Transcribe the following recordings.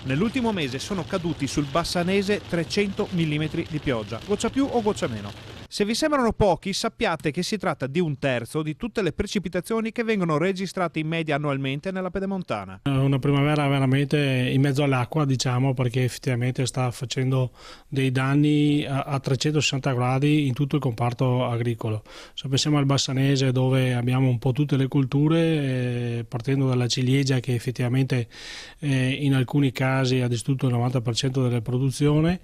Nell'ultimo mese sono caduti sul Bassanese 300 mm di pioggia, goccia più o goccia meno. Se vi sembrano pochi, sappiate che si tratta di un terzo di tutte le precipitazioni che vengono registrate in media annualmente nella Pedemontana. Una primavera veramente in mezzo all'acqua, diciamo, perché effettivamente sta facendo dei danni a 360 gradi in tutto il comparto agricolo. Se pensiamo al Bassanese, dove abbiamo un po' tutte le culture, partendo dalla ciliegia che effettivamente in alcuni casi ha distrutto il 90% della produzione,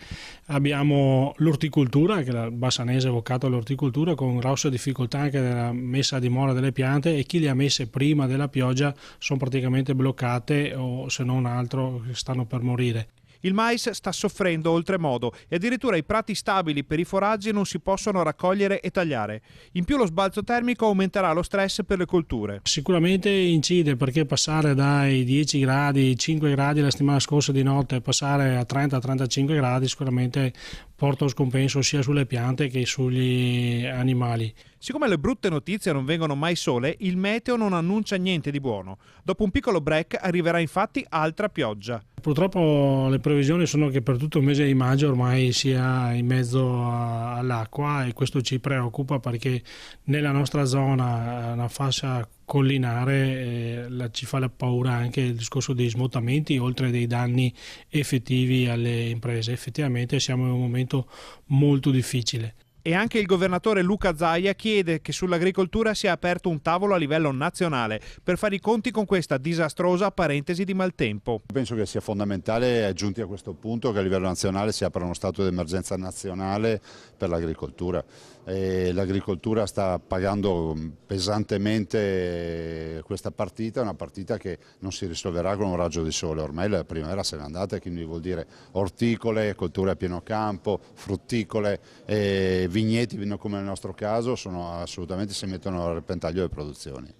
abbiamo l'orticoltura, che il Bassanese è vocato all'orticoltura, con grosse difficoltà anche nella messa a dimora delle piante, e chi le ha messe prima della pioggia sono praticamente bloccate o se non altro stanno per morire. Il mais sta soffrendo oltremodo e addirittura i prati stabili per i foraggi non si possono raccogliere e tagliare. In più lo sbalzo termico aumenterà lo stress per le colture. Sicuramente incide, perché passare dai 10 gradi, 5 gradi la settimana scorsa di notte e passare a 30-35 gradi sicuramente porta un scompenso sia sulle piante che sugli animali. Siccome le brutte notizie non vengono mai sole, il meteo non annuncia niente di buono. Dopo un piccolo break arriverà infatti altra pioggia. Purtroppo le previsioni sono che per tutto il mese di maggio ormai sia in mezzo all'acqua, e questo ci preoccupa perché nella nostra zona, una fascia collinare, ci fa la paura anche il discorso dei smottamenti, oltre dei danni effettivi alle imprese. Effettivamente siamo in un momento molto difficile. E anche il governatore Luca Zaia chiede che sull'agricoltura sia aperto un tavolo a livello nazionale per fare i conti con questa disastrosa parentesi di maltempo. Penso che sia fondamentale, giunti a questo punto, che a livello nazionale si apra uno stato di emergenza nazionale per l'agricoltura. L'agricoltura sta pagando pesantemente questa partita, una partita che non si risolverà con un raggio di sole. Ormai la primavera se n'è andata, e quindi vuol dire orticole, colture a pieno campo, frutticole, vigneti come nel nostro caso, assolutamente si mettono a repentaglio le produzioni.